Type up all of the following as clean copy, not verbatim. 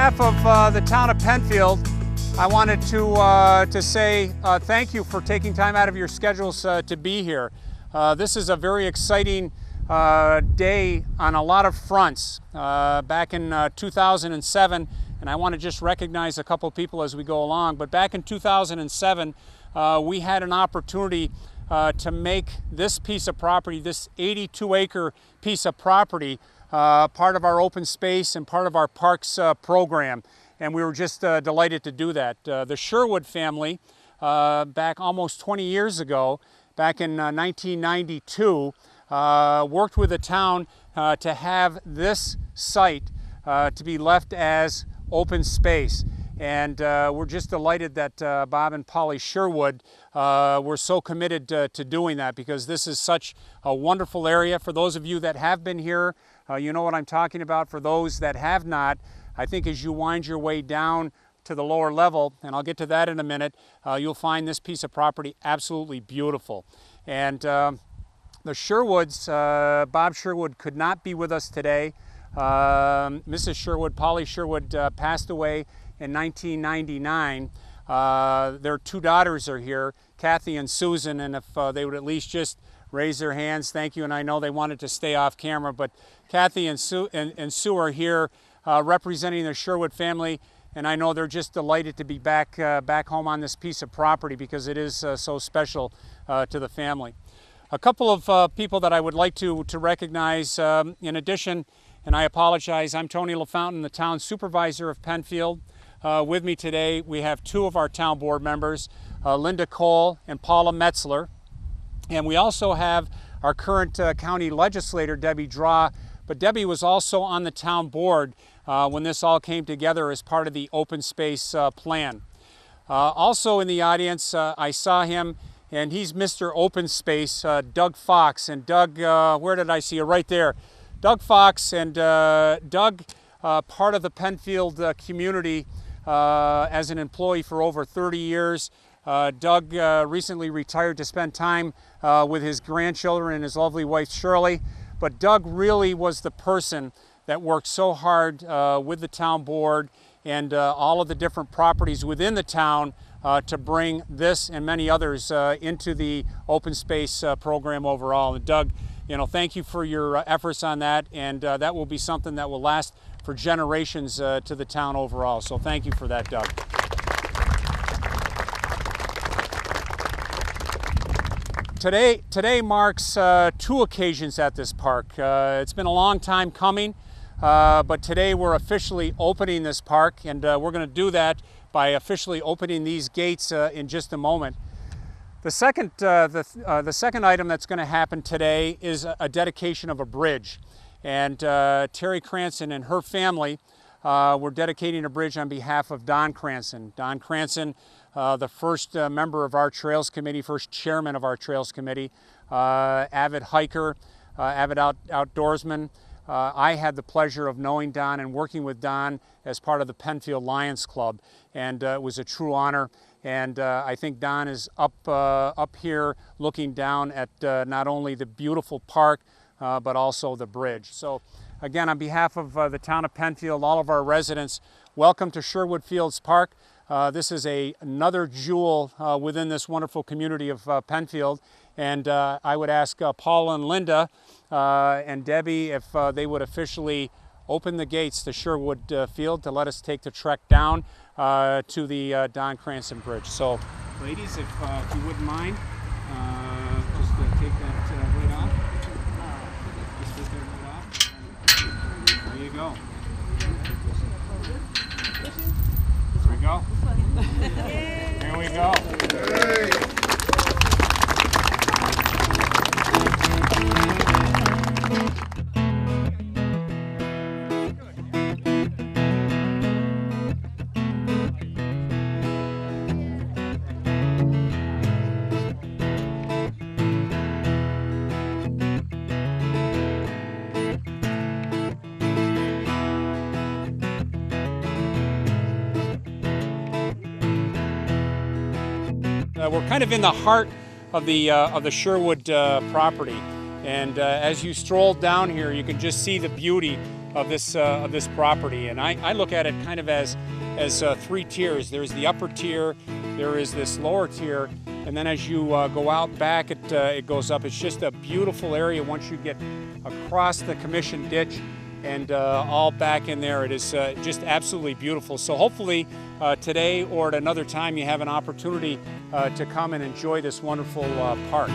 behalf of the town of Penfield, I wanted to say thank you for taking time out of your schedules to be here. This is a very exciting day on a lot of fronts. Back in 2007, and I want to just recognize a couple people as we go along, but back in 2007, we had an opportunity to make this piece of property, this 82-acre piece of property, part of our open space and part of our parks program. And we were just delighted to do that. The Sherwood family, back almost 20 years ago, back in 1992, worked with the town to have this site to be left as open space. And we're just delighted that Bob and Polly Sherwood were so committed to doing that, because this is such a wonderful area. For those of you that have been here, you know what I'm talking about. For those that have not, I think as you wind your way down to the lower level, and I'll get to that in a minute, you'll find this piece of property absolutely beautiful. And the Sherwoods, Bob Sherwood could not be with us today. Mrs. Sherwood, Polly Sherwood, passed away in 1999. Their two daughters are here, Kathy and Susan, and if they would at least just raise their hands, thank you. And I know they wanted to stay off camera, but Kathy and Sue are here representing the Sherwood family, and I know they're just delighted to be back home on this piece of property, because it is so special to the family. A couple of people that I would like to recognize in addition, and I apologize, I'm Tony LaFountain, the town supervisor of Penfield. With me today, we have two of our town board members, Linda Cole and Paula Metzler. And we also have our current county legislator, Debbie Draw. But Debbie was also on the town board when this all came together as part of the open space plan. Also in the audience, I saw him, and he's Mr. Open Space, Doug Fox. And Doug, where did I see you? Right there. Doug Fox, and Doug, part of the Penfield community as an employee for over 30 years. Doug recently retired to spend time with his grandchildren and his lovely wife Shirley. But Doug really was the person that worked so hard with the town board and all of the different properties within the town to bring this and many others into the open space program overall. And Doug, you know, thank you for your efforts on that, and that will be something that will last for generations to the town overall. So thank you for that, Doug. Today marks two occasions at this park. It's been a long time coming, but today we're officially opening this park, and we're going to do that by officially opening these gates in just a moment. The second item that's going to happen today is a dedication of a bridge, and Terry Cranson and her family were dedicating a bridge on behalf of Don Cranson. Don Cranson, the first member of our Trails Committee, first chairman of our Trails Committee, avid hiker, avid outdoorsman. I had the pleasure of knowing Don and working with Don as part of the Penfield Lions Club, and it was a true honor. And I think Don is up here looking down at not only the beautiful park, but also the bridge. So again, on behalf of the town of Penfield, all of our residents, welcome to Sherwood Fields Park. This is another jewel within this wonderful community of Penfield. And I would ask Paula and Linda and Debbie if they would officially open the gates to Sherwood Field to let us take the trek down to the Don Cranson Bridge. So, ladies, if you wouldn't mind, just take that lid off. Just take that lid off. There you go. There we go. Here we go. We're kind of in the heart of the Sherwood property, and as you stroll down here, you can just see the beauty of this property. And I look at it kind of as three tiers. There's the upper tier, there is this lower tier, and then as you go out back, it goes up. It's just a beautiful area once you get across the commission ditch and all back in there. It is just absolutely beautiful. So hopefully today or at another time you have an opportunity to come and enjoy this wonderful park.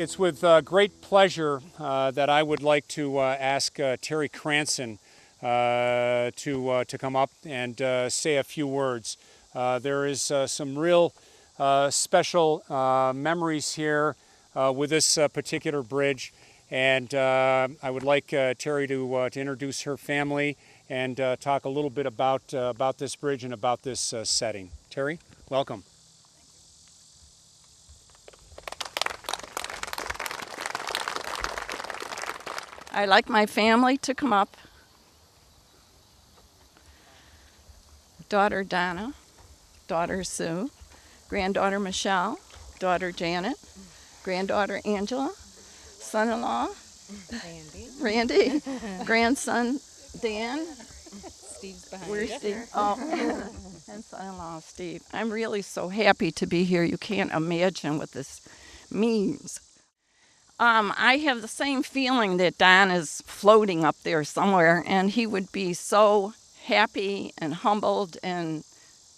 It's with great pleasure that I would like to ask Terry Cranson to come up and say a few words. There is some real special memories here with this particular bridge, and I would like Terry to introduce her family and talk a little bit about this bridge and about this setting. Terry, welcome. I'd like my family to come up. Daughter Donna, daughter Sue, granddaughter Michelle, daughter Janet, granddaughter Angela, son-in-law Randy, grandson Dan. Steve's behind. Where's Steve? Oh, and son-in-law Steve. I'm really so happy to be here. You can't imagine what this means. I have the same feeling that Don is floating up there somewhere, and he would be so happy and humbled, and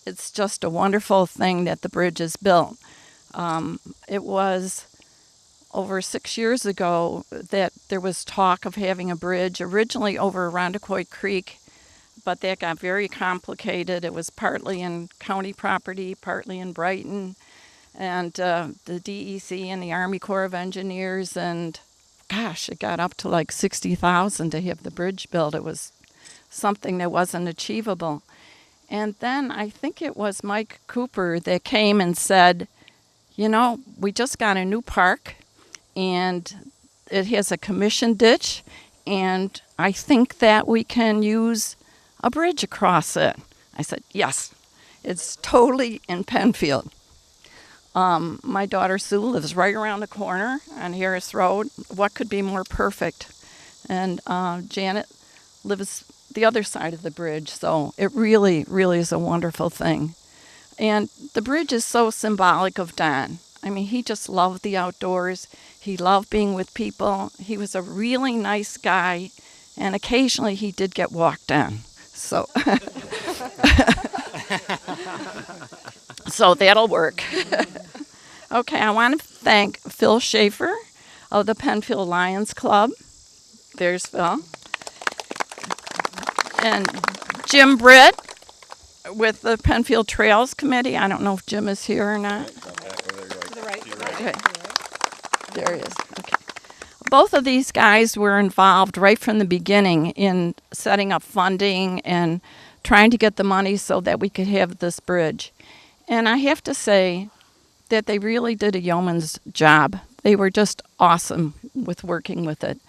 it's just a wonderful thing that the bridge is built. It was over 6 years ago that there was talk of having a bridge, originally over Rondequoit Creek, but that got very complicated. It was partly in county property, partly in Brighton, and the DEC and the Army Corps of Engineers, and gosh, it got up to like $60,000 to have the bridge built. It was something that wasn't achievable. And then I think it was Mike Cooper that came and said, you know, we just got a new park, and it has a commission ditch, and I think that we can use a bridge across it. I said, yes, it's totally in Penfield. My daughter Sue lives right around the corner on Harris Road. What could be more perfect? And Janet lives the other side of the bridge, so it really, really is a wonderful thing. And the bridge is so symbolic of Don. I mean, he just loved the outdoors. He loved being with people. He was a really nice guy, and occasionally he did get walked on. So, so that'll work. Okay, I want to thank Phil Schaefer of the Penfield Lions Club. There's Phil. And Jim Britt with the Penfield Trails Committee. I don't know if Jim is here or not. To the right. Okay. There he is. Okay. Both of these guys were involved right from the beginning in setting up funding and trying to get the money so that we could have this bridge. And I have to say that they really did a yeoman's job. They were just awesome with working with it.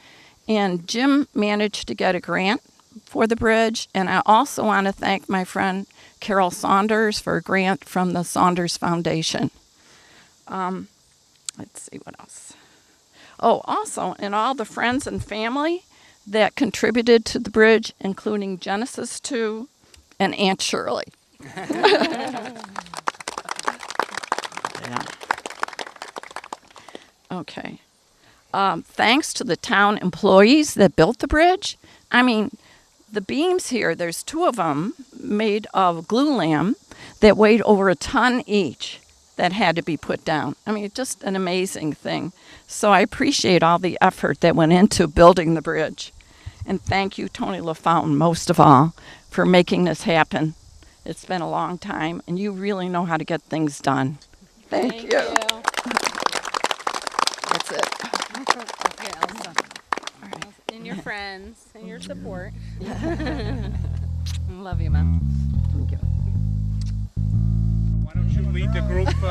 And Jim managed to get a grant for the bridge, and I also want to thank my friend Carol Saunders for a grant from the Saunders Foundation. Let's see what else. Oh, also, and all the friends and family that contributed to the bridge, including Genesis 2 and Aunt Shirley. Yeah. Okay. Thanks to the town employees that built the bridge. I mean, the beams here, there's two of them made of glulam that weighed over a ton each that had to be put down. I mean, just an amazing thing. So I appreciate all the effort that went into building the bridge. And thank you, Tony LaFountain, most of all, for making this happen. It's been a long time, and you really know how to get things done. Thank you. That's it. Okay, Elsa. All right. And your friends and your support. Love you, Mom. Thank you. Why don't you lead the group across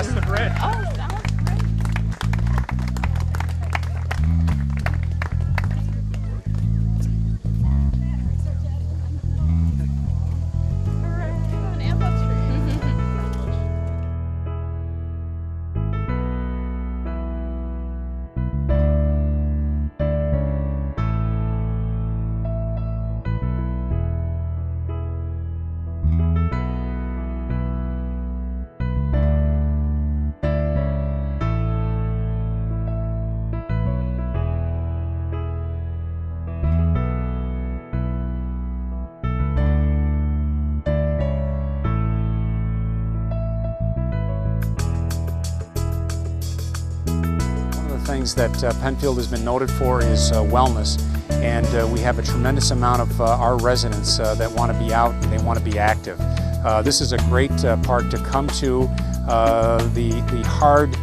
the bridge? Oh, sounds great. An apple tree. Things that Penfield has been noted for is wellness, and we have a tremendous amount of our residents that want to be out and they want to be active. This is a great park to come to. The hard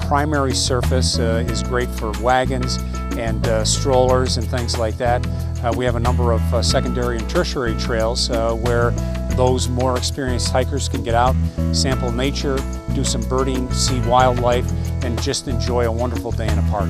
primary surface is great for wagons and strollers and things like that. We have a number of secondary and tertiary trails where those more experienced hikers can get out, sample nature, do some birding, see wildlife, and just enjoy a wonderful day in a park.